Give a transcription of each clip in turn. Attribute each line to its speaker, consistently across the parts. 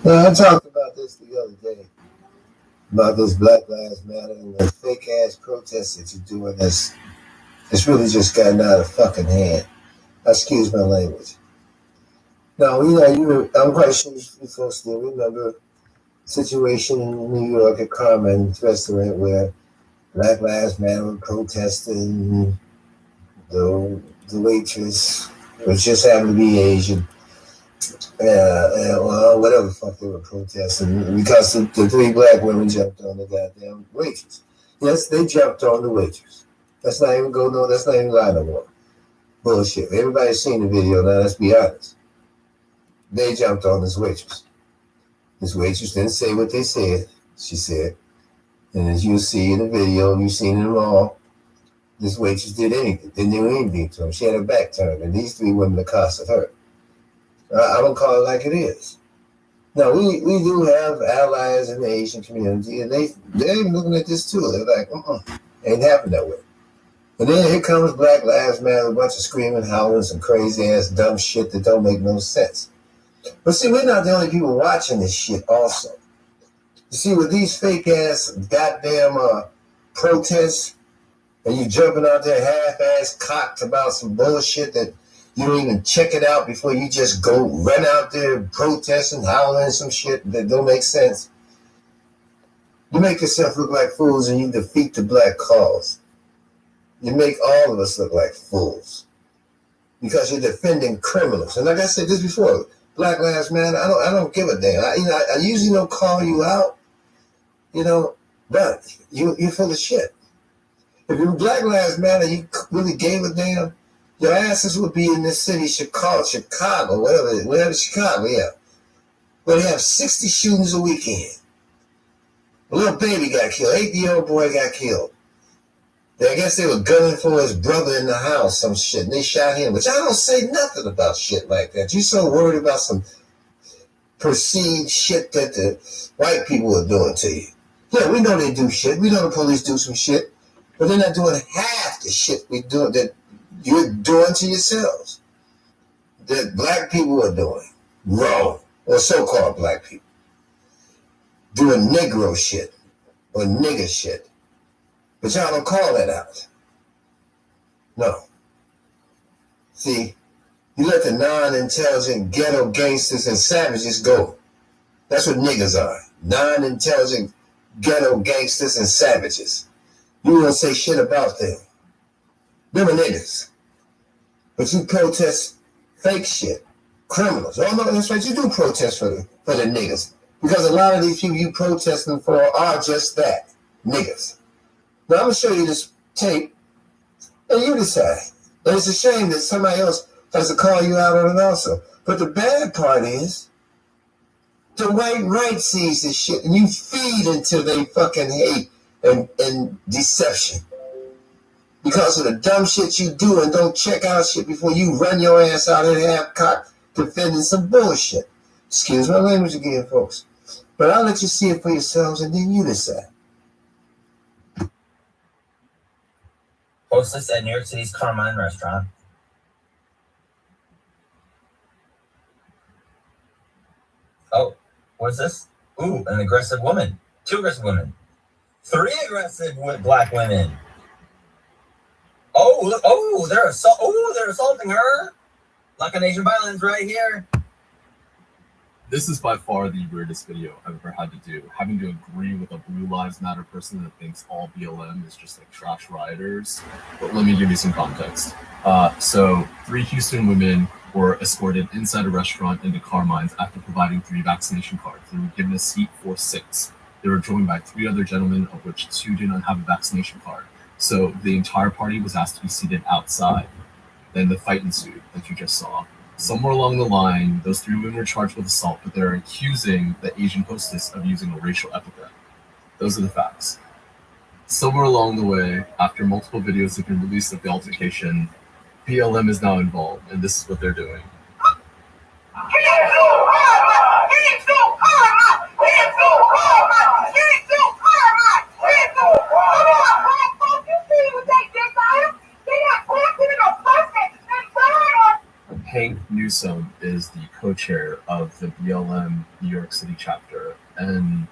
Speaker 1: Yeah, I talked about this the other day about this Black Lives Matter and the fake ass protests that you're doing. It's really just gotten out of fucking hand. Excuse my language. Now, I'm quite sure you folks still remember the situation in New York at Carmen's restaurant where Black Lives Matter were protesting. The waitress, which just happened to be Asian, well, whatever the fuck they were protesting, because the three black women jumped on the goddamn waitress. Yes, they jumped on the waitress. Let's not even go no. That's not even lie no more. Bullshit. Everybody's seen the video now. Let's be honest. They jumped on this waitress. This waitress didn't say what they said. She said, and as you see in the video, you've seen it all. This waitress did anything. Didn't do anything to him. She had her back turned, and these three women accosted her. I don't call it like it is. Now, we do have allies in the Asian community, and they're looking at this too. They're like, ain't happened that way. And then here comes Black Lives Matter, a bunch of screaming, howling, some crazy ass dumb shit that don't make no sense. But see, we're not the only people watching this shit also. You see, with these fake ass goddamn protests, and you jumping out there half-ass cocked about some bullshit that you don't even check it out before you just go run out there protesting, howling some shit that don't make sense. You make yourself look like fools and you defeat the black cause. You make all of us look like fools because you're defending criminals. And like I said this before, Black Lives Matter, I don't give a damn. I usually don't call you out, but you're full of shit. If you Black Lives Matter, you really gave a damn, your asses would be in this city, Chicago, whatever Chicago, yeah. Where they have 60 shootings a weekend. A little baby got killed, 8-year-old boy got killed. I guess they were gunning for his brother in the house, some shit, and they shot him. Which I don't say nothing about shit like that. You so worried about some perceived shit that the white people are doing to you. Yeah, we know they do shit. We know the police do some shit. But they're not doing half the shit we do that you're doing to yourselves. That black people are doing wrong, or so-called black people. Doing Negro shit, or nigger shit. But y'all don't call that out. No. See, you let the non-intelligent ghetto gangsters and savages go. That's what niggas are. Non-intelligent ghetto gangsters and savages. You don't say shit about them. Them are niggas. But you protest fake shit. Criminals. Oh no, that's right. You do protest for the niggas. Because a lot of these people you protesting for are just that. Niggas. Now I'm going to show you this tape, and you decide. And it's a shame that somebody else has to call you out on it also. But the bad part is, the white right sees this shit, and you feed into their fucking hate and deception. Because of the dumb shit you do and don't check out shit before you run your ass out and half-cocked defending some bullshit. Excuse my language again, folks. But I'll let you see it for yourselves, and then you decide.
Speaker 2: Hostess at New York City's Carmine restaurant. Oh, what's this? Ooh, an aggressive woman. 2 aggressive women. 3 aggressive black women. Oh, look, they're assaulting her. Like an Asian violence right here.
Speaker 3: This is by far the weirdest video I've ever had to do. Having to agree with a Blue Lives Matter person that thinks all BLM is just like trash rioters. But let me give you some context. So 3 Houston women were escorted inside a restaurant into Carmine's after providing 3 vaccination cards. They were given a seat for 6. They were joined by 3 other gentlemen, of which 2 did not have a vaccination card. So the entire party was asked to be seated outside. Then the fight ensued, like you just saw. Somewhere along the line, those 3 women were charged with assault, but they're accusing the Asian hostess of using a racial epithet. Those are the facts. Somewhere along the way, after multiple videos have been released of the altercation, BLM is now involved, and this is what they're doing. Hank Newsom is the co-chair of the BLM New York City chapter, and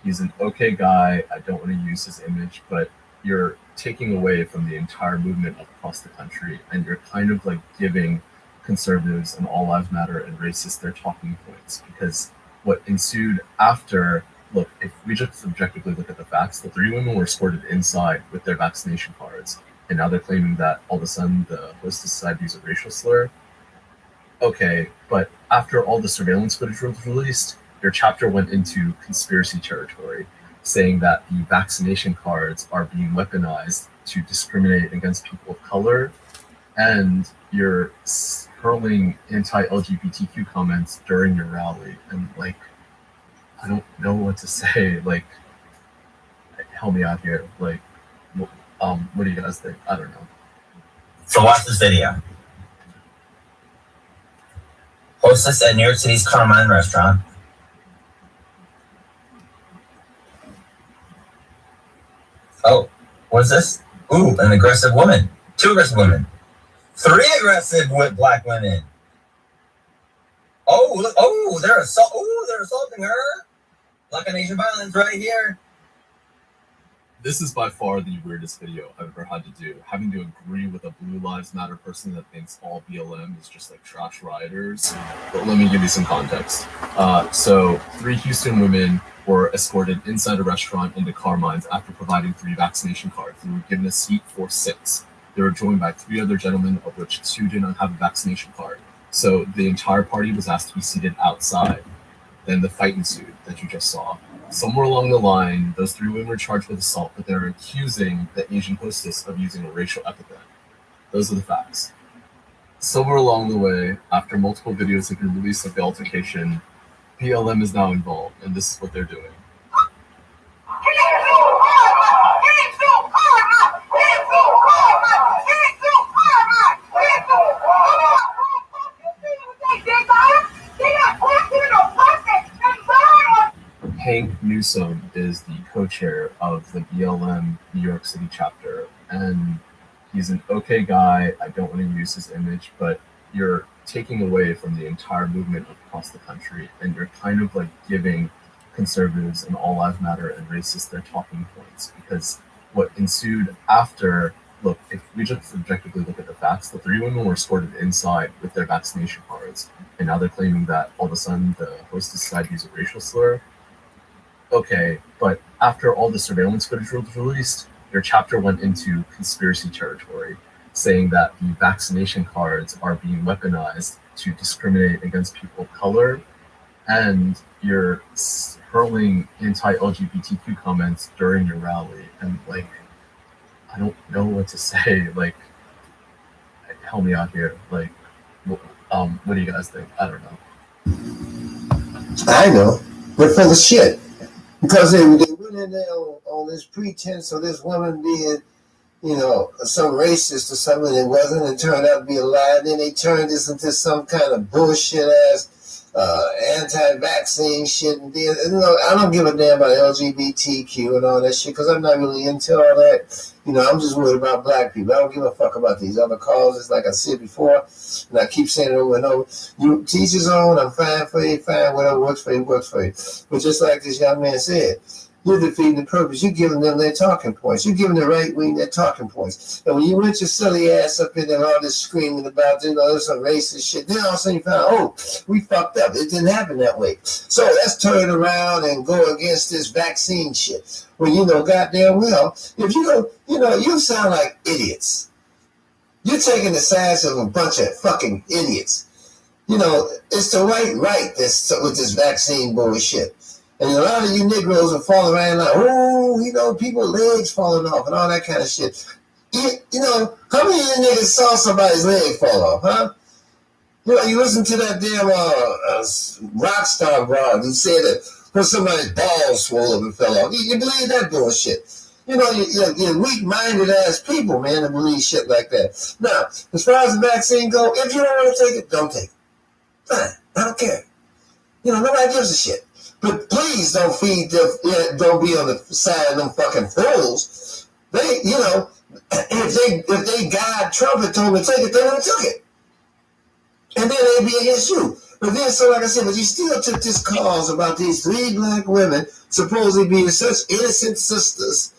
Speaker 3: he's an okay guy. I don't want to use his image, but you're taking away from the entire movement across the country, and you're kind of like giving conservatives and All Lives Matter and racists their talking points, because what ensued after, look, if we just objectively look at the facts, the 3 women were escorted inside with their vaccination cards, and now they're claiming that all of a sudden the hostess decided to use a racial slur. Okay, but after all the surveillance footage was released, your chapter went into conspiracy territory, saying that the vaccination cards are being weaponized to discriminate against people of color, and you're hurling anti-LGBTQ comments during your rally, and like, I don't know what to say. Like, help me out here. Like, what do you guys think? I don't know.
Speaker 2: So watch this video. Hostess at New York City's Carmine restaurant. Oh, what's this? Ooh, an aggressive woman. 2 aggressive women. 3 aggressive black women. Oh, look, they're assaulting her. Like an Asian violence right here.
Speaker 3: This is by far the weirdest video I've ever had to do. Having to agree with a Blue Lives Matter person that thinks all BLM is just like trash rioters. But let me give you some context. So 3 Houston women were escorted inside a restaurant into Carmine's after providing 3 vaccination cards. They were given a seat for 6. They were joined by 3 other gentlemen, of which 2 did not have a vaccination card. So the entire party was asked to be seated outside. Then the fight ensued that you just saw. Somewhere along the line, those 3 women were charged with assault, but they're accusing the Asian hostess of using a racial epithet. Those are the facts. Somewhere along the way, after multiple videos have been released of the altercation, BLM is now involved, and this is what they're doing. Hank Newsom is the co-chair of the BLM New York City chapter, and he's an okay guy. I don't want to use his image, but you're taking away from the entire movement across the country, and you're kind of like giving conservatives and All Lives Matter and racists their talking points, because what ensued after, look, if we just objectively look at the facts, the 3 women were escorted inside with their vaccination cards, and now they're claiming that all of a sudden the hostess decided to use a racial slur. Okay, but after all the surveillance footage was released, your chapter went into conspiracy territory, saying that the vaccination cards are being weaponized to discriminate against people of color, and you're hurling anti-LGBTQ comments during your rally, and like, I don't know what to say. Like, help me out here. Like, what do you guys think? I don't know.
Speaker 1: I know. They're full of shit. Because they went in there on this pretense of this woman being, some racist or something it wasn't, and turned out to be a lie. And then they turned this into some kind of bullshit ass anti-vaccine shit. And then, I don't give a damn about LGBTQ and all that shit, because I'm not really into all that. I'm just worried about black people. I don't give a fuck about these other causes, like I said before, and I keep saying it over and over. You teach his own, I'm fine for you, fine, whatever works for you, works for you. But just like this young man said, you're defeating the purpose. You're giving them their talking points. You're giving the right wing their talking points. And when you went your silly ass up in there, all this screaming about, there's some racist shit, then all of a sudden you found, we fucked up. It didn't happen that way. So let's turn around and go against this vaccine shit. Well, goddamn well, if you don't, you sound like idiots. You're taking the sides of a bunch of fucking idiots. It's the right this with this vaccine bullshit. And a lot of you Negroes are falling around like, people's legs falling off and all that kind of shit. How many of you niggas saw somebody's leg fall off, huh? You listen to that damn rock star broad who said that somebody's balls swole up and fell off. You believe that bullshit? You're weak-minded ass people, man, to believe shit like that. Now, as far as the vaccine go, if you don't want to take it, don't take it. Fine, I don't care. Nobody gives a shit. But please don't don't be on the side of them fucking fools. They, if they guide Trump and told them to take it, they would have took it. And then they'd be against you. But then, so like I said, but you still took this cause about these 3 black women supposedly being such innocent sisters.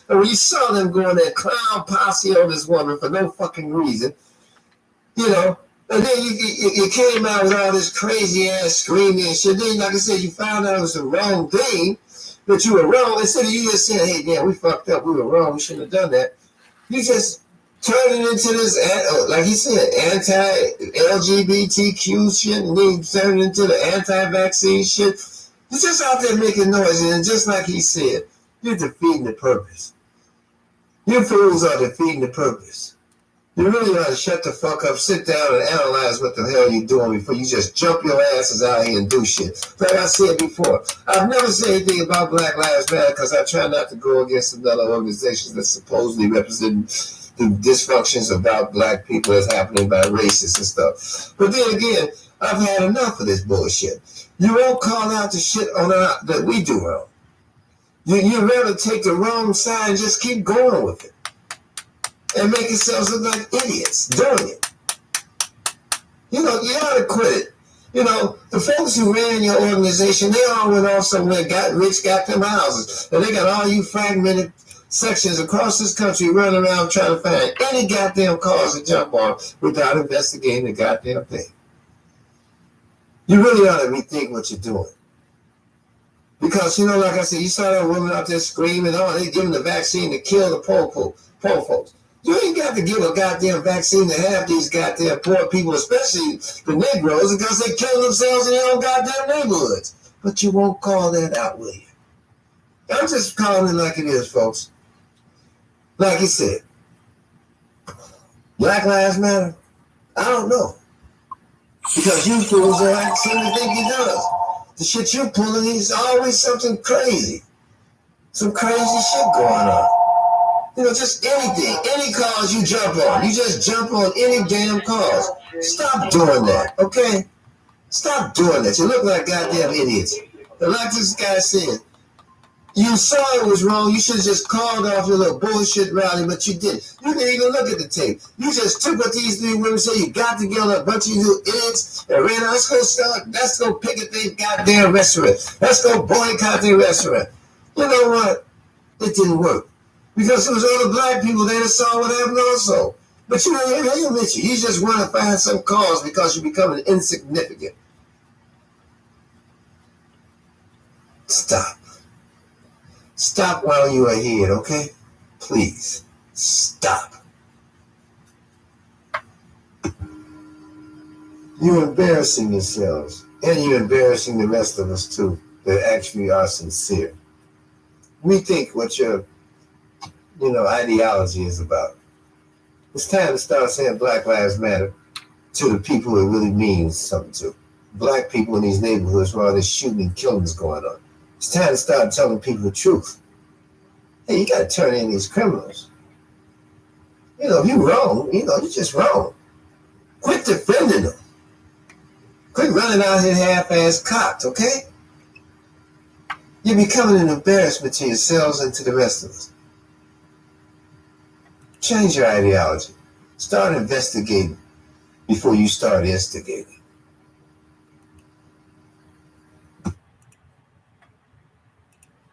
Speaker 1: And when you saw them going that clown posse on this woman for no fucking reason, you know, and then you came out with all this crazy ass screaming and shit. Then, like I said, you found out it was the wrong thing, that you were wrong. Instead of you just saying, hey, yeah, we fucked up, we were wrong, we shouldn't have done that. You just turned it into this, like he said, anti-LGBTQ shit, and then turned it into the anti-vaccine shit. You're just out there making noise, and just like he said, you're defeating the purpose. You fools are defeating the purpose. You really ought to shut the fuck up, sit down, and analyze what the hell you're doing before you just jump your asses out here and do shit. Like I said before, I've never said anything about Black Lives Matter because I try not to go against another organization that's supposedly representing the dysfunctions about black people that's happening by racists and stuff. But then again, I've had enough of this bullshit. You won't call out the shit on that we do wrong. You'd rather take the wrong side and just keep going with it and make yourselves look like idiots doing it. You know, you ought to quit it. You know, the folks who ran your organization, they all went off somewhere, got rich, got them houses. And they got all you fragmented sections across this country running around trying to find any goddamn cause to jump on without investigating the goddamn thing. You really ought to rethink what you're doing. Because, you know, like I said, you saw that woman out there screaming, oh, they giving the vaccine to kill the poor folks. You ain't got to give a goddamn vaccine to have these goddamn poor people, especially the Negroes, because they kill themselves in their own goddamn neighborhoods. But you won't call that out, will you? I'm just calling it like it is, folks. Like you said, Black Lives Matter? I don't know. Because you fools are like seem to think it does. The shit you're pulling is always something crazy. Some crazy shit going on. You know, just anything, any cause you jump on. You just jump on any damn cause. Stop doing that, okay? Stop doing that. You look like goddamn idiots. And like this guy said, you saw it was wrong. You should have just called off your little bullshit rally, but you didn't. You didn't even look at the tape. You just took what these 3 women said. You got together, a bunch of you idiots, and ran out. Let's go picket their goddamn restaurant. Let's go boycott their restaurant. You know what? It didn't work. Because it was other black people there that saw what happened also. But you know, you just want to find some cause because you're becoming insignificant. Stop. Stop while you are here, okay? Please, stop. You're embarrassing yourselves, and you're embarrassing the rest of us too, that actually are sincere. Rethink what your, ideology is about. It's time to start saying Black Lives Matter to the people it really means something to. Black people in these neighborhoods where all this shooting and killing is going on. It's time to start telling people the truth. Hey, you got to turn in these criminals. If you're wrong, you're just wrong. Quit defending them. Quit running out here half-ass cocked, okay? You're becoming an embarrassment to yourselves and to the rest of us. Change your ideology. Start investigating before you start instigating.